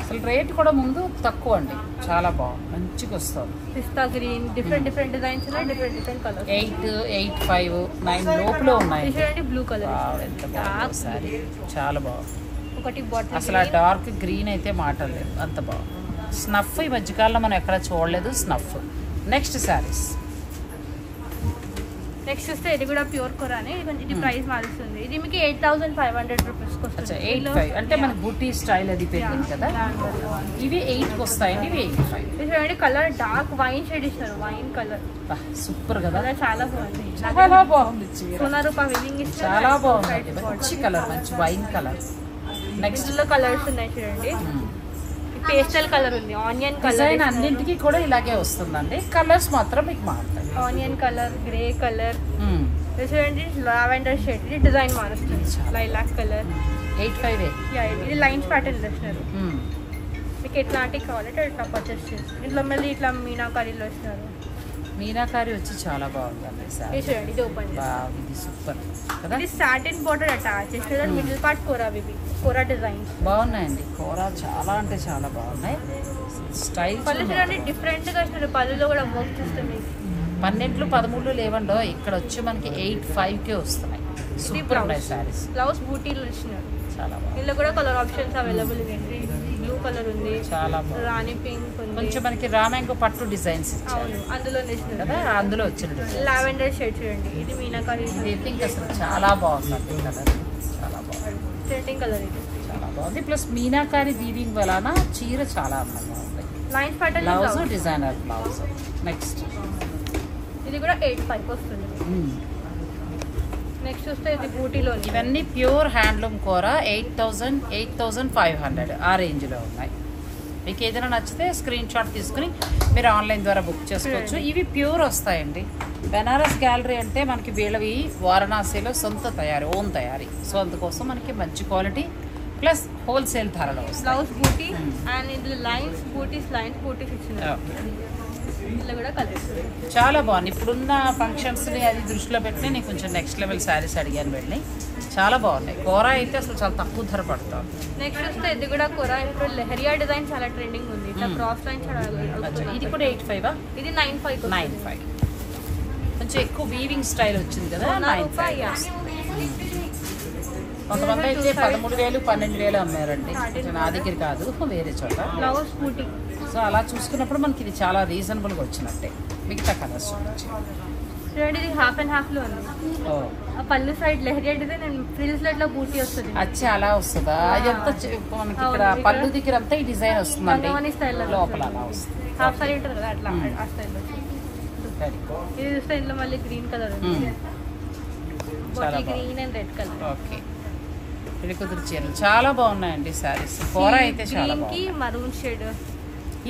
అసలు రేట్ కూడా ముందు తక్కువ అండి. చాలా బాగుంది. మంచిగా వస్తుంది. పిస్తా గ్రీన్ డిఫరెంట్ డిజైన్స్ ఉన్నాయి. Different colours. 8, 8, 5, 9 లోపల ఉన్నాయి. చూడండి బ్లూ కలర్ ఎంత బాగుంది సారీ. చాలా బాగుంది. ఒకటి బాటిల్ అసలు ఆ డార్క్ గ్రీన్ అయితే మాటలేదు. అంత బాగుంది. స్నఫ్ ఈ మధ్యకాలంలో మనం ఎక్కడ చూడలేదు స్నఫ్. నెక్స్ట్ శారీస్. నెక్స్ట్ వస్తే ఇది కూడా ప్యూర్ కొరానే. ఇది ప్రైస్ మారుస్తుంది. ఇది మీకు 8,500 రూపీస్కి వస్తుంది. 8,500 అంటే మన బూటీ స్టైల్ అది పెరిగింది కదా. ఇవి 8కి వస్తాయండి. ఇవి 8,500. చూడండి కలర్ డార్క్ వైన్ షేడ్ ఇస్తారు. వైన్ కలర్ సూపర్ కదా. చాలా బాగుంది. చాలా బాగుంది. సోనా రూపా వివింగ్ ఇస్తారు. చాలా బాగుంది. మంచి కలర్, మంచి వైన్ కలర్. నెక్స్ట్ లో కలర్స్ ఉన్నాయి చూడండి. పేస్టల్ కలర్ ఉంది. Onion colour. అన్నింటికి కూడా ఇలాగే వస్తుందండి. కలర్స్ మాత్రం మీకు మారుతాయి. ఆనియన్ కలర్, గ్రే కలర్, చూడండి లావెండర్ షేడ్. ఇది డిజైన్ మారుస్తుంది. Lilac colour. 8,500. ఇది లైన్స్ ప్యాటర్న్ ఇస్తున్నారు. మీకు ఎట్లాంటివి కావాలంటే ఇట్లా పర్చేస్ చేసి. ఇంట్లో మళ్ళీ ఇట్లా మీనాకారీలో ఇస్తున్నారు. మీనాకారి వచ్చి చాలా బాగుందండి. చూడండి ఇది ఓపెన్ ఇది సూపర్ కదా. ఇది సాటిన్ బోర్డర్ అటాచ్ చేస్తారు. మిడిల్ పార్ట్ కోరా కోరా డిజైన్స్ బాగున్నాయండి. కోరా చాలా అంటే చాలా బాగున్నాయి. స్టైల్ పళ్ళు చూడండి డిఫరెంట్ గా ఇస్తున్నారు. పళ్ళులో కూడా వర్క్ చూస్తుంది. 12, 13 లేవండో. ఇక్కడ వచ్చి మనకి 8,500కే వస్తున్నాయి. సూపర్ ఉన్నాయి సారీస్. బ్లౌజ్ బూటీలు ఇచ్చినారు. చాలా బాగుంది. ఇందులో కూడా కలర్ ఆప్షన్స్ అవైలబుల్ ఉంది. బ్లూ కలర్ ఉంది. చాలా బాగుంది. రాణి పింక్ ఉంది. కొంచెం మనకి రామ్యాంగో పట్టు డిజైన్స్ అవును అందులో కదా. అందులో వచ్చిన లావెండర్ షేడ్ చూడండి. ఇది మీనాకారి. ఇది పింక్ అసలు చాలా బాగుంది. కలర్ చాలా బాగుంది. ట్రెండింగ్ కలర్ ఇది చాలా బాగుంది. ప్లస్ మీనాకారి వీవింగ్ వలన చీర చాలా అందంగా ఉంది. Lines pattern blouse designer blouse. Next ఇది కూడా 8,500 వస్తుంది. నెక్స్ట్ వస్తే ఇది బూటీలో. ఇవన్నీ ప్యూర్ హ్యాండ్లూమ్ కూర. 8,000, 8,500 ఆ రేంజ్లో ఉన్నాయి. మీకు ఏదైనా నచ్చితే స్క్రీన్ షాట్ తీసుకుని మీరు ఆన్లైన్ ద్వారా బుక్ చేసుకోవచ్చు. ఇవి ప్యూర్ వస్తాయండి. బెనారస్ గ్యాలరీ అంటే మనకి వీళ్ళవి వారణాసిలో సొంత తయారీ, ఓన్ తయారీ. సో అందుకోసం మనకి మంచి క్వాలిటీ ప్లస్ హోల్సేల్ ధరలో వస్తాయి. బ్లౌజ్ బూటీ అండ్ ఇందులో లైన్స్ బూటీస్ ఇచ్చినారు. ఇందులో కూడా కలర్స్ చాలా బాగుంది. ఇప్పుడున్న ఫంక్షన్స్ని అది దృష్టిలో పెట్టి నేను కొంచెం నెక్స్ట్ లెవెల్ శారీస్ అడిగాను వెళ్ళి. చాలా బాగున్నాయి. కోరా అయితే అసలు చాలా తక్కువ ధర పడుతుంది. నెక్స్ట్ వస్తే ఇది కూడా కోరా. ఇప్పుడు లెహరియా డిజైన్ చాలా ట్రెండింగ్ ఉంది. ఇట్లా క్రాస్ లైన్ చాలా. ఇది కూడా 8,500. ఇది 9,500. కొంచెం ఎక్కువ వీవింగ్ స్టైల్ వచ్చింది కదా. 9,500. కొంతమంది అయితే 13,000, 12,000 అమ్మారండి. నా దగ్గర కాదు, వేరే చోట. బ్లౌజ్ బూటీ. సో అలా చూసుకున్నప్పుడు మనకి ఇది చాలా రీజనబుల్గా వచ్చినట్టే. మిగతా కలర్స్ చూడండి ఇది హాఫ్ అండ్ హాఫ్ లో ఉంది. ఆ పళ్ళు side lehariya design and frills లో ఇట్లా బూటీ వస్తుంది. అచ్చా అలా వస్తుందా? అది అంతా మనకి ఇక్కడ పళ్ళు దగ్గర అంతా ఈ డిజైన్ వస్తుందండి. లోపల అలా వస్తుంది. హాఫ్ సారీ ఉంటుంది కదా అట్లా ఆ స్టైల్లో. ఇది చూస్తే ఇందులో మళ్ళీ గ్రీన్ కలర్ ఉంది. Green and red colour. Okay. ఇది కుదిరి చీరలు చాలా బాగున్నాయండి శారీస్. కూర అయితే చాలా బాగుంది. Maroon shade.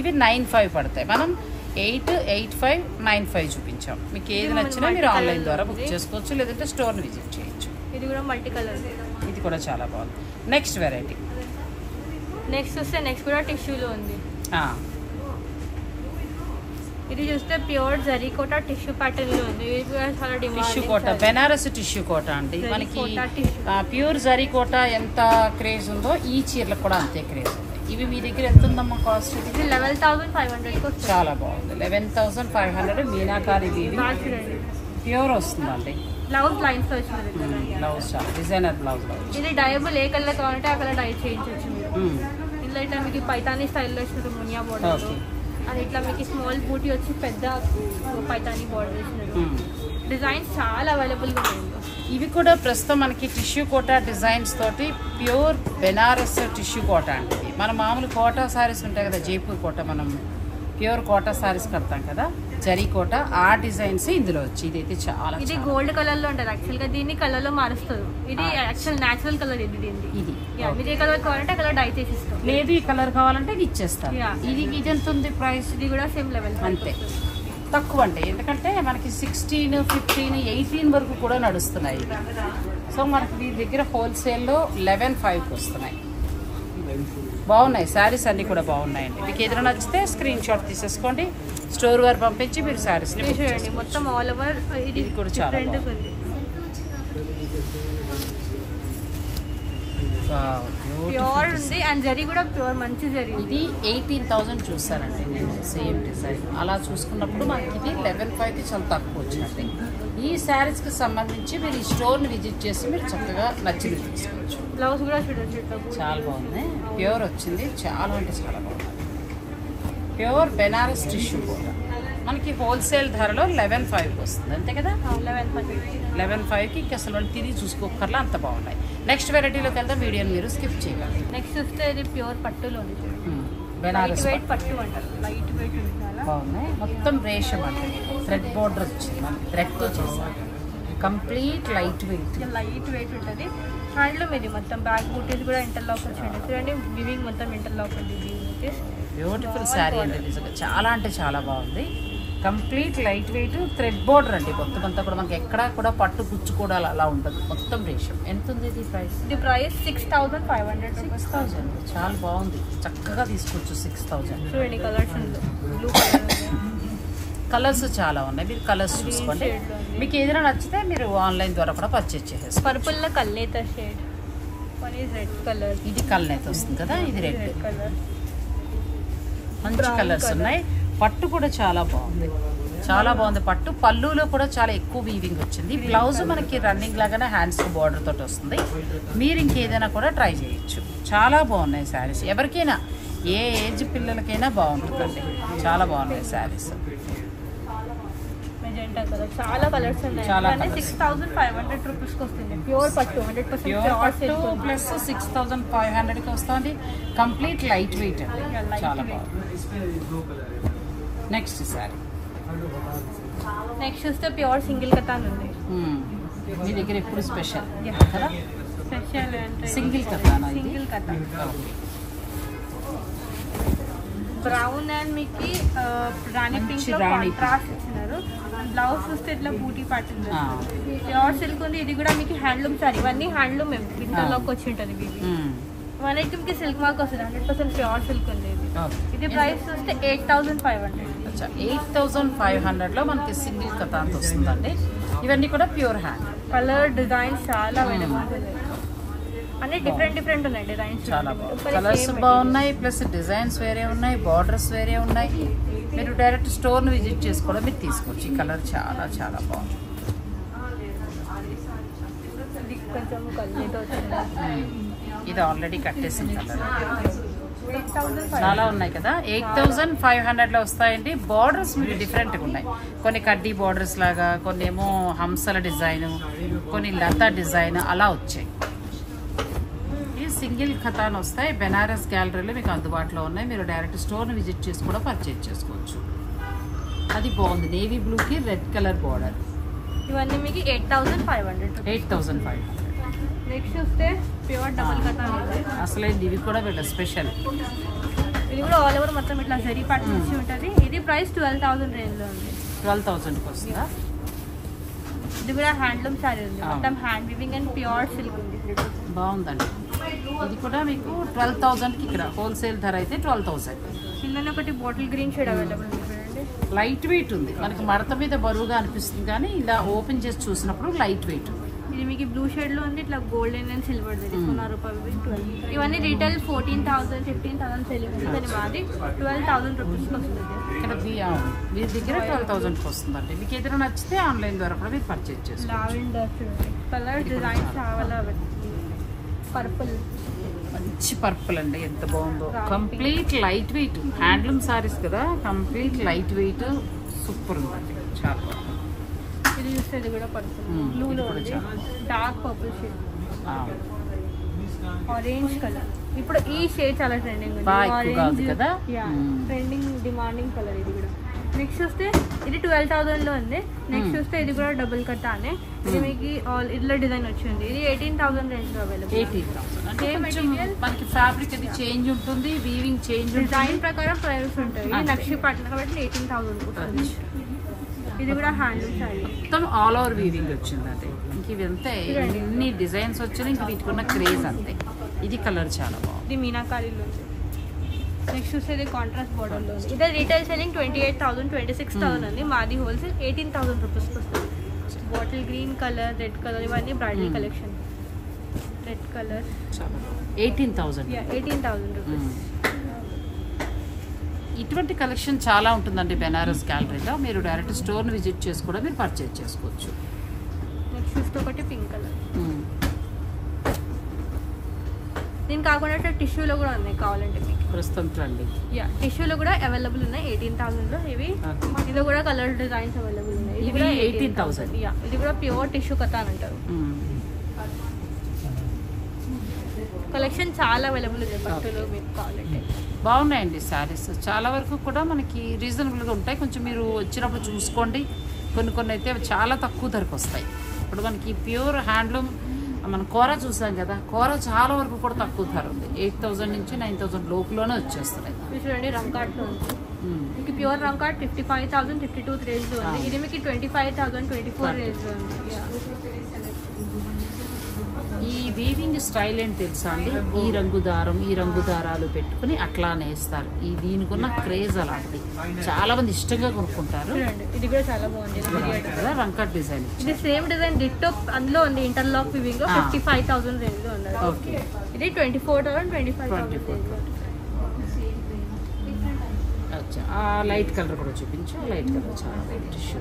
ఇవి 9,500 పడతాయి. మనం 889595 చూపించాం. మీకు ఏది నచ్చినా మీరు ఆన్లైన్ ద్వారా బుక్ చేసుకోవచ్చు, లేదంటే స్టోర్ని విజిట్ చేయొచ్చు. ఇది కూడా మల్టీ కలర్. ఇది కూడా చాలా బాగుంది. Next variety. నెక్స్ట్ వస్తే నెక్స్ట్ కూడా టిష్యూలో ఉంది. ఇది చూస్తే ప్యూర్ జరీకోట టిష్యూ ప్యాటర్న్ లో ఉంది. ఇది కూడా చాలా డిమాండ్. టిష్యూ కోట, బెనారస్ టిష్యూ కోట అండి. మనకి ప్యూర్ జరీకోట ఎంత క్రేజ్ ఉందో ఈ చీరలకు కూడా అంతే క్రేజ్ ఉంది. ఇవి మీ దగ్గర ఎంత ఉందమ్మా కాస్ట్? ఇది 11,500. చాలా బాగుంది. 11,500 మీనాకారి ప్యూర్ వస్తుందండి. బ్లౌజ్ లైన్స్ వచ్చింది. బ్లౌజ్ చాలా డిజైనర్ బ్లౌజ్. ఇది డయబుల్ ఏ కలర్ కావాలంటే ఆ కలర్ డై చేయించవచ్చు. ఇందులో ఇట్లా మీకు పైతానీ స్టైల్లో వచ్చినట్టు మునియా బోర్డర్, అది ఇట్లా మీకు స్మాల్ బూటీ వచ్చి పెద్ద పైతానీ బోర్డర్ వచ్చినట్టు డిజైన్స్ చాలా అవైలబుల్గా ఉన్నాయి. ఇవి కూడా ప్రస్తుతం మనకి టిష్యూ కోటా డిజైన్స్ తోటి ప్యూర్ బెనారస్ టిష్యూ కోటా అంటే మన మామూలు కోటా సారీస్ ఉంటాయి కదా, జైపూర్ కోట, మనం ప్యూర్ కోటా సారీస్ కడతాం కదా, జరీ కోట, ఆ డిజైన్స్ ఇందులో వచ్చి ఇదైతే చాలా. ఇది గోల్డ్ కలర్ లో ఉంటుంది యాక్చువల్ గా, దీన్ని కలర్ లో మారుస్తారు. ఇది యాక్చువల్ నేచురల్ కలర్. ఇది మీరు ఏ కలర్ కావాలంటే ఆ కలర్ డై చేసిస్తాం, లేదు ఈ కలర్ కావాలంటే ఇది ఇచ్చేస్తాం. ఇది ఎంత ఉంది ప్రైస్? ఇది కూడా సేమ్ లెవెల్ అంతే, తక్కువ అంటే ఎందుకంటే మనకి 16, 15, 18 వరకు కూడా నడుస్తున్నాయి. సో మనకి మీ దగ్గర హోల్సేల్లో 11,500 వస్తున్నాయి. బాగున్నాయి శారీస్ అన్నీ కూడా బాగున్నాయండి. మీకు ఏదైనా నచ్చితే స్క్రీన్ షాట్ తీసేసుకోండి, స్టోర్ వారు పంపించి మీరు శారీస్ని చూడండి. మొత్తం ఆల్ ఓవర్ ఇది కూడా చాలా ప్యూర్ ఉంది. అండ్ జరీ కూడా ప్యూర్ మంచి జరీ. ఇది 18,000 చూస్తానండి నేను సేమ్ డిజైన్. అలా చూసుకున్నప్పుడు మనకి ఇది 11,500కి చాలా తక్కువ వచ్చినట్టు. ఈ శారీస్కి సంబంధించి మీరు ఈ స్టోర్ని విజిట్ చేసి మీరు చక్కగా నచ్చింది తీసుకోవచ్చు. బ్లౌజ్ కూడా చూడొచ్చు, చాలా బాగుంది. ప్యూర్ వచ్చింది, చాలా అంటే చాలా బాగుంది. ప్యూర్ బెనారస్ టిష్యూ కూడా మనకి హోల్సేల్ ధరలో 11,500 వస్తుంది అంతే కదా. 11,500కి ఇంకా అసలు తిరిగి చూసుకోకర్లా అంత బాగున్నాయి. నెక్స్ట్ వెరైటీలోకి వెళ్తే వీడియోని మీరు స్కిప్ చేయగలరు. నెక్స్ట్ వస్తే ఇది ప్యూర్ పట్టులో ఉంది. బెనారస్ వెయిట్ పట్టు అంటారు, లైట్ వెయిట్ ఉంటుంది. బాగున్నాయి. మొత్తం రేషం అంటే థ్రెడ్ బోర్డర్ వచ్చింది, మనకి థ్రెడ్తో చేశారు. కంప్లీట్ లైట్ వెయిట్ ఉంటుంది. హ్యాండ్లూమ్ ఇది మొత్తం. బ్యాక్ బూటీస్ కూడా ఇంటర్లాక్ వచ్చింది చూడండి. వివింగ్ మొత్తం ఇంటర్లాక్ ఉంది. బ్యూటిఫుల్ శారీ అండి, నిజంగా చాలా అంటే చాలా బాగుంది. Complete light wait thread border అండి. మొత్తం అంతా కూడా మనకి ఎక్కడా కూడా పట్టు కుచ్చుకోవడాలు అలా ఉంటుంది. మొత్తం రేషం. ఎంత ఉంది ఇది ప్రైస్? ఇది ప్రైస్ 6,500. 6,000 చాలా బాగుంది, చక్కగా తీసుకోవచ్చు. 6,000 చూడండి. కలర్స్ బ్లూ కలర్స్ చాలా ఉన్నాయి, మీరు కలర్స్ చూసుకోండి. మీకు ఏదైనా నచ్చితే మీరు ఆన్లైన్ ద్వారా కూడా పర్చేజ్ చేసేస్తారు. పర్పుల్ లో కల్నేత షేడ్, రెడ్ కలర్. ఇది కల్నేత వస్తుంది కదా, ఇది రెడ్ కలర్. మంచి కలర్స్ ఉన్నాయి. పట్టు కూడా చాలా బాగుంది, చాలా బాగుంది పట్టు. పళ్ళులో కూడా చాలా ఎక్కువ వీవింగ్ వచ్చింది. బ్లౌజ్ మనకి రన్నింగ్ లాగానే హ్యాండ్స్ బార్డర్ తోటి వస్తుంది. మీరు ఇంకేదైనా కూడా ట్రై చేయొచ్చు. చాలా బాగున్నాయి శారీస్. ఎవరికైనా ఏ ఏజ్ పిల్లలకైనా బాగుంటుందండి. చాలా బాగున్నాయి శారీస్. చాలా కలర్స్ ఉన్నాయి. చాలా 6,500 రూపీస్కి వస్తుంది. ప్యూర్ పట్టు 100% ప్లస్ 6,500కి వస్తుంది. కంప్లీట్ లైట్ వెయిట్ అండి, చాలా బాగుంది. Next sorry. నెక్స్ట్ చూస్తే ప్యూర్ సింగిల్ కథాన్ ఉంది. మీ దగ్గర ఎప్పుడు స్పెషల్ కదా, స్పెషల్ అంటే single కథానా? Single katan brown and మీకు రాణి పింక్ లో కాంట్రాస్ట్ ఇచ్చినారు. బ్లౌజ్ చూస్తే ఇట్లా బూటీ పట్టింది. ప్యూర్ సిల్క్ ఉంది. ఇది కూడా మీకు హ్యాండ్లూమ్ సారీ. ఇవన్నీ హ్యాండ్లూమ్ వింటర్లోకి వచ్చి ఉంటుంది. మనకి మీకు సిల్క్ మార్క్ వస్తుంది. 100% ప్యూర్ సిల్క్ ఉంది. ఇది ప్రైస్ చూస్తే 8,500. 8,500లో మనకి సింగిల్ కథాంత వస్తుందండి. ఇవన్నీ కూడా ప్యూర్ హ్యాండ్. కలర్ డిజైన్స్ చాలా అవైలబుల్ అన్ని డిఫరెంట్ ఉన్నాయి. డిజైన్స్ చాలా బాగుంది. కలర్స్ బాగున్నాయి, ప్లస్ డిజైన్స్ వేరే ఉన్నాయి, బార్డర్స్ వేరే ఉన్నాయి. మీరు డైరెక్ట్ స్టోర్ని విజిట్ చేసుకోవడం మీరు తీసుకోవచ్చు. ఈ కలర్ చాలా చాలా బాగుంది. ఇది ఆల్రెడీ కట్టేసిన కలర్. చాలా ఉన్నాయి కదా. 8,500లో వస్తాయండి. బార్డర్స్ మీకు డిఫరెంట్గా ఉన్నాయి. కొన్ని కడ్డీ బార్డర్స్ లాగా, కొన్ని ఏమో హంసల డిజైన్, కొన్ని లతా డిజైన్ అలా వచ్చాయి. ఈ సింగిల్ ఖతాన్ వస్తాయి. బెనారస్ గ్యాలరీలో మీకు అందుబాటులో ఉన్నాయి. మీరు డైరెక్ట్ స్టోర్ని విజిట్ చేసి కూడా పర్చేజ్ చేసుకోవచ్చు. అది బాగుంది. నేవీ బ్లూకి రెడ్ కలర్ బార్డర్. ఇవన్నీ మీకు 8,500. 8,500. నెక్స్ట్ చూస్తే ప్యూర్ డబుల్ కథాన్ ఉంది. అసలు ఇవి కూడా వీళ్ళ స్పెషల్. ఇది కూడా ఆల్ ఓవర్ మొత్తం ఇట్లా జరీ పార్ట్ వచ్చి ఉంటుంది. ఇది ప్రైస్ 12,000 రేంజ్ లో ఉంది. 12,000కి వస్తుందా? ఇది కూడా హ్యాండ్లూమ్ శారీ ఉంది, మొత్తం hand weaving and pure silk ఉంది. బాగుందండి. ఇది కూడా మీకు 12,000కి ఇక్కడ హోల్సేల్ ధర అయితే 12,000. కింద ఒకటి బాటిల్ గ్రీన్ షేడ్ అవైలబుల్ ఉంది. లైట్ వెయిట్ ఉంది, మనకి మడత మీద బరువుగా అనిపిస్తుంది కానీ ఇలా ఓపెన్ చేసి చూసినప్పుడు లైట్ వెయిట్ ఉంది. ఇది మీకు బ్లూ షేడ్ లో ఉంది, ఇట్లా గోల్డెన్ అండ్ సిల్వర్ రూపాయలు. ఇవన్నీ రీటైల్ 14,000 15,000 సెల్లింగ్ ఉంది, కానీ మాది 12,000 రూపీస్కి వస్తుంది. ఇక్కడ మీ దగ్గర 12,000కి వస్తుందండి. మీకు ఏదైనా నచ్చితే ఆన్లైన్ ద్వారా కూడా మీరు పర్చేజ్ చేసుకోవచ్చు. లావెండర్ కలర్ డిజైన్స్ చాలా పర్పుల్, మంచి పర్పుల్ అండి, ఎంత బాగుందో. Complete light wait handloom saris కదా, కంప్లీట్ లైట్ వెయిట్ సూపర్ ఉందండి, చాలా బాగుంది. ఇది చూస్తే ఇది కూడా పర్పుల్ బ్లూలో ఉంది, dark purple shade, orange colour. ఇప్పుడు ఈ షేడ్ చాలా ట్రెండింగ్ ఉంది, ఆరెంజ్ కదా, ట్రెండింగ్ డిమాండింగ్ కలర్. ఇది కూడా నెక్స్ట్ చూస్తే ఇది 12,000లో ఉంది. నెక్స్ట్ చూస్తే ఇది కూడా డబుల్ కట్టానే, ఇది మీకు ఆల్ ఇట్లా డిజైన్ వచ్చింది. ఇది 18,000 రేంజ్ లో అవైలబుల్. 18,000 అంటే మనకి ఫ్యాబ్రిక్ అది చేంజ్ ఉంటుంది, వీవింగ్ చేంజ్, డిజైన్ ప్రకారం ప్రైస్ ఉంటాయి. ఇది నక్షి పట్టిన కాబట్టి 18,000 వస్తుంది. ఇది కూడా హ్యాండ్లూమ్ శారీ, మొత్తం ఆల్ ఓవర్ వీవింగ్ వచ్చింది. అంటే ఇంక ఇవంతే ఎన్ని డిజైన్స్ వచ్చినా ఇంక వీటికి ఉన్న క్రేజ్ అంతే. ఇది కలర్ చాలా బాగుంది, ఇది మీనాకారీలో ఉంది. నెక్స్ట్ చూస్తే ఇది కాంట్రాస్ట్ బార్డర్లో ఉంది. ఇదే రీటైల్ సెల్లింగ్ 28,000 26,000 ఉంది, మాది హోల్సేల్ 18,000 రూపీస్కి వస్తుంది. Bottle green colour, red colour, ఇవన్నీ bridal collection. Red colour 18,000. 18,000 rupees. ఇటువంటి కలెక్షన్ చాలా ఉంటుందండి బెనారస్ గ్యాలరీలో. మీరు డైరెక్ట్ స్టోర్ని విజిట్ చేసి కూడా మీరు పర్చేజ్ చేసుకోవచ్చు. నెక్స్ట్ చూస్తే ఒకటి పింక్ కలర్. దీని కాకుండా టిష్యూలో కూడా ఉన్నాయి కావాలంటే మీకు ప్రస్తుతం ట్రెండింగ్. టిష్యూలో కూడా అవైలబుల్ ఉన్నాయి 18,000లో. ఇవి ఇది కూడా కలర్ డిజైన్స్ అవైలబుల్ ఉన్నాయి. ఇది కూడా 18,000. ఇది కూడా ప్యూర్ టిష్యూ కథ అని అంటారు. కలెక్షన్ చాలా అవైలబుల్ ఉంది పట్టులో, మీకు కావాలంటే. బాగున్నాయండి శారీస్, చాలా వరకు కూడా మనకి రీజనబుల్గా ఉంటాయి. కొంచెం మీరు వచ్చినప్పుడు చూసుకోండి. కొన్ని అయితే చాలా తక్కువ ధరకు వస్తాయి. ఇప్పుడు మనకి ప్యూర్ హ్యాండ్లూమ్ మనం కోరా చూసాం కదా, కోరా చాలా వరకు కూడా తక్కువ ధర ఉంది. 8,000 నుంచి 9,000 లోపులోనే వచ్చేస్తున్నాయి. చూడండి రంకాట్లో ఉంది, మీకు ప్యూర్ రంకాట్ 55,000 52 రేంజ్లో ఉంది. ఇది మీకు 25,000 24 రేంజ్లో ఉంది. ఈ వీవింగ్ స్టైల్ ఏంటి తెలుసా అండి, ఈ రంగు దారం ఈ రంగు దారాలు పెట్టుకుని అట్లా నేస్తారు. ఈ దీనికున్న క్రేజ్ అలాంటిది, చాలా మంది ఇష్టంగా కొనుక్కుంటారు. ఇది కూడా చాలా బాగుంది కదా, రంకట్ డిజైన్. ఇది సేమ్ డిజైన్ డిట్టో అందులో ఉంది, ఇంటర్లాక్ వీవింగ్ 55,000 రేంజ్ లో ఉంది. ఓకే, ఇది 24,000 25,000. ఆ లైట్ కలర్ కూడా చూపించు. లైట్ కలర్ చాలా టిష్యూ.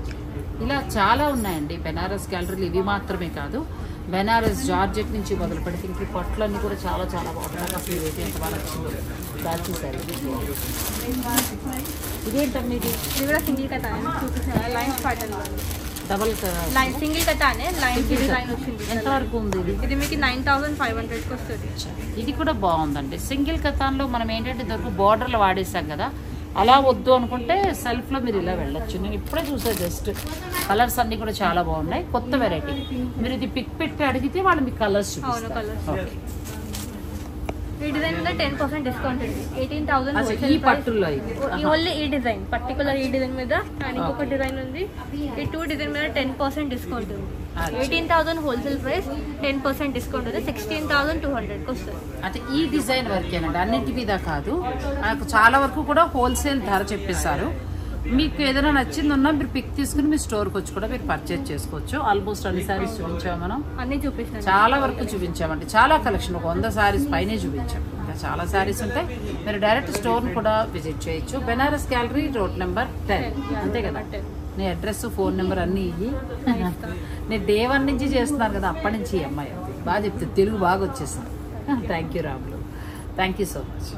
ఇలా చాలా ఉన్నాయండి బెనారస్ గ్యాలరీలు. ఇవి మాత్రమే కాదు, బెనారస్ జార్జెట్ నుంచి మొదలు పెడితే ఇంక పట్లన్నీ కూడా చాలా చాలా బాగుంటాయి. అసలు ఇదైతే ఎంత బాగా నచ్చిందో దాచేసారు. ఇదేంటండి ఇది కూడా సింగిల్ కథ చూపించారు, lines pattern double line single కథానే లైన్ డిజైన్ వచ్చింది. ఎంతవరకు ఉంది ఇది? ఇది మీకు 9,500కి వస్తుంది. ఇది కూడా బాగుందండి. సింగిల్ కథాన్లో మనం ఏంటంటే ఇదివరకు బార్డర్లు వాడేసాం కదా, అలా వద్దు అనుకుంటే సెల్ఫ్లో మీరు ఇలా వెళ్ళొచ్చు. నేను ఇప్పుడే చూసాను, జస్ట్ కలర్స్ అన్నీ కూడా చాలా బాగున్నాయి, కొత్త వెరైటీ. మీరు ఇది పిక్ పెట్టి అడిగితే వాళ్ళు మీకు కలర్స్ చూపిస్తారు. ఈ డిజైన్ మీద 10% డిస్కౌంట్ ఉంది. 18,000 ఈ పట్టుల్లో ఓన్లీ ఈ డిజైన్ పర్టికులర్ ఈ డిజైన్ మీద. అండ్ ఇంకొక డిజైన్ ఉంది, ఈ 2 డిజైన్ మీద 10% డిస్కౌంట్ ఉంది. 18,000 హోల్సేల్ ప్రైస్, 10% డిస్కౌంట్ ఉంది. 16,200కి వస్తుంది. అంటే ఈ డిజైన్ వరకేనండి, అన్నింటి మీద కాదు. నాకు చాలా వరకు కూడా హోల్సేల్ ధర చెప్పేశారు. మీకు ఏదైనా నచ్చిందన్నా మీరు పిక్ తీసుకుని మీ స్టోర్కి వచ్చి కూడా మీరు పర్చేజ్ చేసుకోవచ్చు. ఆల్మోస్ట్ అన్ని సారీస్ చూపించాము, మనం అన్ని చూపించాం, చాలా వరకు చూపించామండి. చాలా కలెక్షన్, ఒక 100 సారీస్ పైనే చూపించాం. ఇంకా చాలా సారీస్ ఉంటాయి. మీరు డైరెక్ట్ స్టోర్ని కూడా విజిట్ చేయొచ్చు. బెనారస్ గ్యాలరీ రోడ్ నెంబర్ 10, అంతే కదా. నీ అడ్రస్ ఫోన్ నెంబర్ అన్నీ ఇవి. నేను డే 1 నుంచి చేస్తున్నాను కదా, అప్పటి నుంచి ఈ అమ్మాయి బాగా చెప్తుంది, తెలుగు బాగా వచ్చేసింది. Thank you Ramulu, thank you so much.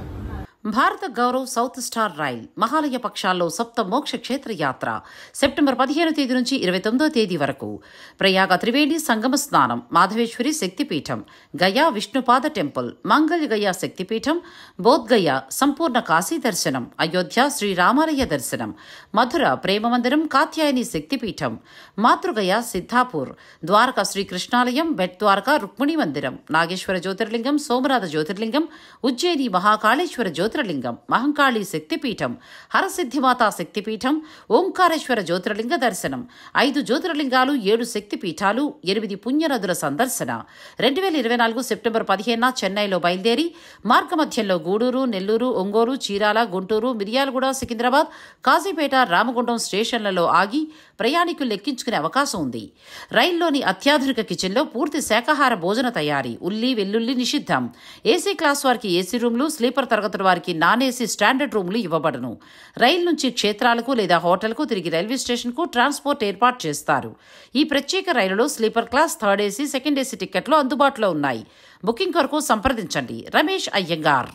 Bharat Gaurav south star rail Mahalaya పక్షాల్లో సప్త మోక్ష క్షేత్ర యాత్ర సెప్టెంబర్ 15వ తేదీ నుంచి 29వ తేదీ వరకు. ప్రయాగ త్రివేణి సంగమ స్నానం, మాధవేశ్వరి శక్తిపీఠం, గయా విష్ణుపాద టెంపుల్, మంగళ గయా శక్తిపీఠం, బోధ్గయ సంపూర్ణ కాశీ దర్శనం, అయోధ్య శ్రీరామాలయ దర్శనం, మధుర ప్రేమ మందిరం కాత్యాయని శక్తిపీఠం, మాతృగయ సిద్ధాపూర్, ద్వారకా శ్రీకృష్ణాలయం, బెట్ ద్వారకా రుక్మిణి మందిరం, నాగేశ్వర జ్యోతిర్లింగం, సోమనాథ జ్యోతిర్లింగం, ఉజ్జయిని మహాకాళేశ్వర జ్యోతిర్లింగం, జ్యోతిర్లింగం, మహంకాళి శక్తిపీఠం, హరసిద్ధిమాతా శక్తిపీఠం, ఓంకారేశ్వర జ్యోతిర్లింగ దర్శనం, 5 జ్యోతిర్లింగాలు, 7 శక్తిపీఠాలు, 8 పుణ్యనదుల సందర్శన. 2024 సెప్టెంబర్ 15న చెన్నైలో బయలుదేరి మార్గమధ్యంలో గూడూరు, నెల్లూరు, ఒంగోలు, చీరాల, గుంటూరు, మిర్యాలగూడ, సికింద్రాబాద్, కాజీపేట, రామగుండం స్టేషన్లలో ఆగి ప్రయాణికులు లెక్కించుకునే అవకాశం ఉంది. రైల్లోని అత్యాధునిక కిచెన్లో పూర్తి శాకాహార భోజన తయారీ, ఉల్లి వెల్లుల్లి నిషిద్ధం. ఏసీ క్లాస్ వారికి ఏసీ రూమ్లు, స్లీపర్ తరగతుల వారికి నాన్ ఏసీ స్టాండర్డ్ రూమ్లు ఇవ్వబడును. రైలు నుంచి క్షేత్రాలకు లేదా హోటల్కు తిరిగి రైల్వే స్టేషన్కు ట్రాన్స్పోర్ట్ ఏర్పాటు చేస్తారు. ఈ ప్రత్యేక రైలులో sleeper class, third AC, second AC టికెట్లు అందుబాటులో ఉన్నాయి. బుకింగ్ కొరకు సంప్రదించండి. రమేష్ అయ్యంగార్.